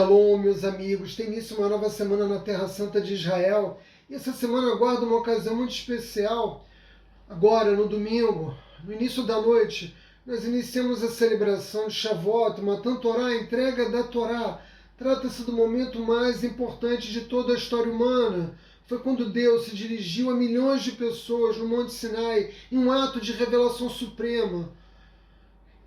Shalom, meus amigos. Tem início uma nova semana na Terra Santa de Israel. E essa semana aguarda uma ocasião muito especial. Agora, no domingo, no início da noite, nós iniciamos a celebração de Shavuot, Matan Torá, a entrega da Torá. Trata-se do momento mais importante de toda a história humana. Foi quando Deus se dirigiu a milhões de pessoas no Monte Sinai em um ato de revelação suprema,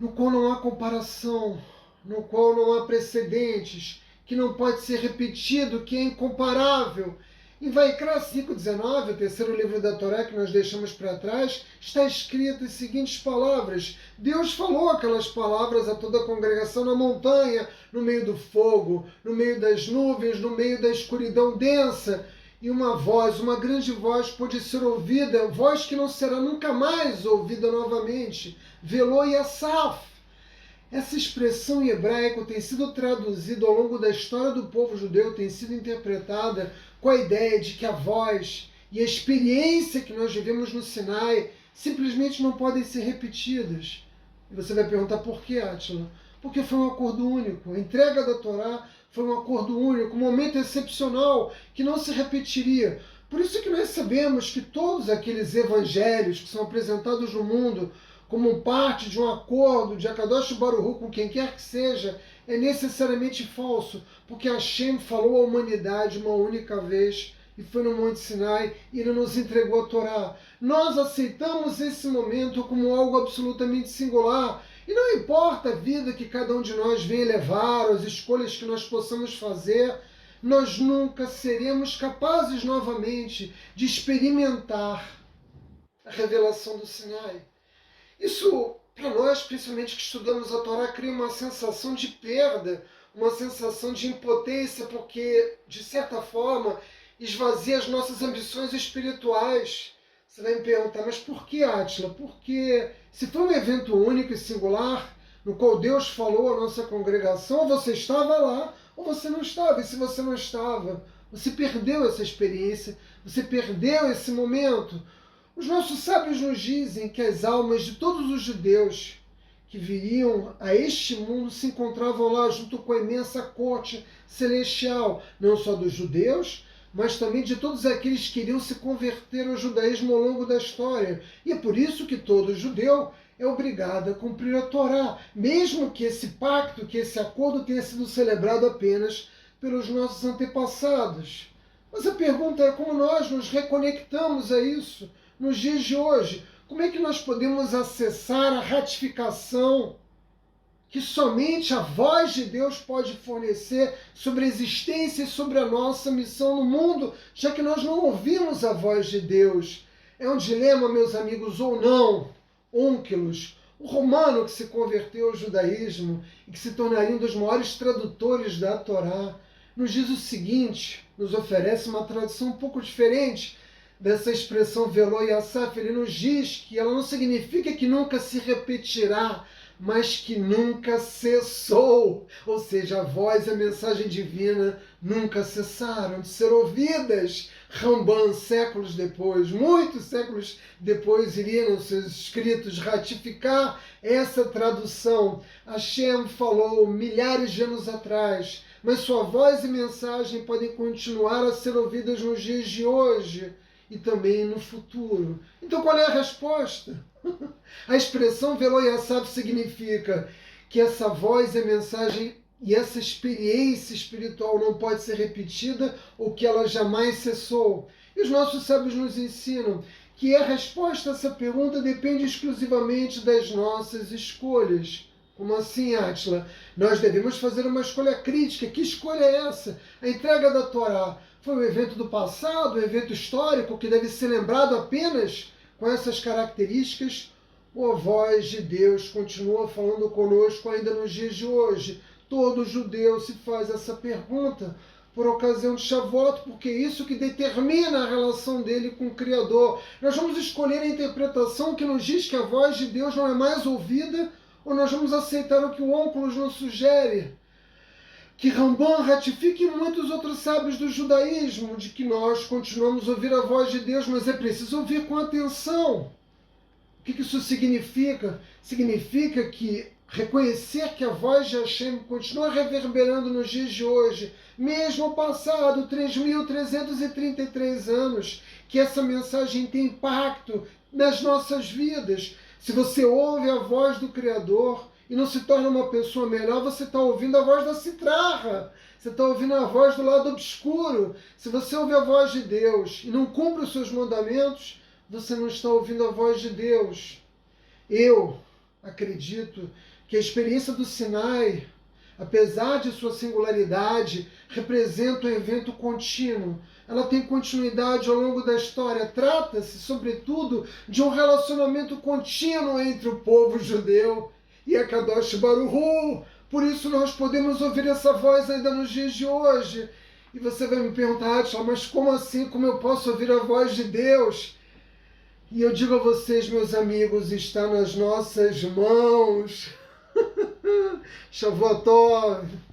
no qual não há comparação, no qual não há precedentes, que não pode ser repetido, que é incomparável. Em Vaikra 5:19, o terceiro livro da Torá que nós deixamos para trás, está escrito as seguintes palavras. Deus falou aquelas palavras a toda a congregação na montanha, no meio do fogo, no meio das nuvens, no meio da escuridão densa. E uma voz, uma grande voz pôde ser ouvida, voz que não será nunca mais ouvida novamente. Velô e Asaf. Essa expressão em hebraico tem sido traduzida ao longo da história do povo judeu, tem sido interpretada com a ideia de que a voz e a experiência que nós vivemos no Sinai simplesmente não podem ser repetidas. E você vai perguntar por que, Átila? Porque foi um acordo único. A entrega da Torá foi um acordo único, um momento excepcional que não se repetiria. Por isso que nós sabemos que todos aqueles evangelhos que são apresentados no mundo como parte de um acordo de Akadosh Baruch Hu com quem quer que seja, é necessariamente falso, porque Hashem falou à humanidade uma única vez, e foi no Monte Sinai, e Ele nos entregou a Torá. Nós aceitamos esse momento como algo absolutamente singular, e não importa a vida que cada um de nós venha levar, as escolhas que nós possamos fazer, nós nunca seremos capazes novamente de experimentar a revelação do Sinai. Isso, para nós, principalmente que estudamos a Torá, cria uma sensação de perda, uma sensação de impotência, porque, de certa forma, esvazia as nossas ambições espirituais. Você vai me perguntar, mas por que, Átila? Porque se foi um evento único e singular, no qual Deus falou à nossa congregação, ou você estava lá, ou você não estava. E se você não estava, você perdeu essa experiência, você perdeu esse momento. Os nossos sábios nos dizem que as almas de todos os judeus que viriam a este mundo se encontravam lá junto com a imensa corte celestial, não só dos judeus, mas também de todos aqueles que iriam se converter ao judaísmo ao longo da história. E é por isso que todo judeu é obrigado a cumprir a Torá, mesmo que esse pacto, que esse acordo tenha sido celebrado apenas pelos nossos antepassados. Mas a pergunta é como nós nos reconectamos a isso nos dias de hoje. Como é que nós podemos acessar a ratificação que somente a voz de Deus pode fornecer sobre a existência e sobre a nossa missão no mundo, já que nós não ouvimos a voz de Deus? É um dilema, meus amigos, ou não? Onkelos, o romano que se converteu ao judaísmo e que se tornaria um dos maiores tradutores da Torá, nos diz o seguinte, nos oferece uma tradução um pouco diferente dessa expressão Velô e Asaf. Ele nos diz que ela não significa que nunca se repetirá, mas que nunca cessou. Ou seja, a voz e a mensagem divina nunca cessaram de ser ouvidas. Ramban, séculos depois, muitos séculos depois, iria nos seus escritos ratificar essa tradução. Hashem falou milhares de anos atrás, mas sua voz e mensagem podem continuar a ser ouvidas nos dias de hoje e também no futuro. Então qual é a resposta? A expressão Velô e Asaf significa que essa voz e mensagem e essa experiência espiritual não pode ser repetida ou que ela jamais cessou. E os nossos sábios nos ensinam que a resposta a essa pergunta depende exclusivamente das nossas escolhas. Como assim, Átila? Nós devemos fazer uma escolha crítica. Que escolha é essa? A entrega da Torá foi um evento do passado, um evento histórico que deve ser lembrado apenas com essas características? Ou a voz de Deus continua falando conosco ainda nos dias de hoje? Todo judeu se faz essa pergunta por ocasião de Shavuot, porque é isso que determina a relação dele com o Criador. Nós vamos escolher a interpretação que nos diz que a voz de Deus não é mais ouvida, ou nós vamos aceitar o que o Onkelos nos sugere? Que Ramban ratifique muitos outros sábios do judaísmo, de que nós continuamos a ouvir a voz de Deus, mas é preciso ouvir com atenção. O que isso significa? Significa que reconhecer que a voz de Hashem continua reverberando nos dias de hoje, mesmo passado 3.333 anos, que essa mensagem tem impacto nas nossas vidas. Se você ouve a voz do Criador e não se torna uma pessoa melhor, você está ouvindo a voz da citrarra, você está ouvindo a voz do lado obscuro. Se você ouve a voz de Deus e não cumpre os seus mandamentos, você não está ouvindo a voz de Deus. Eu acredito que a experiência do Sinai, apesar de sua singularidade, representa um evento contínuo. Ela tem continuidade ao longo da história. Trata-se, sobretudo, de um relacionamento contínuo entre o povo judeu e a Kadosh Baruch Hu. Por isso nós podemos ouvir essa voz ainda nos dias de hoje. E você vai me perguntar, Atila, mas como assim? Como eu posso ouvir a voz de Deus? E eu digo a vocês, meus amigos, está nas nossas mãos. Shavuot Tov.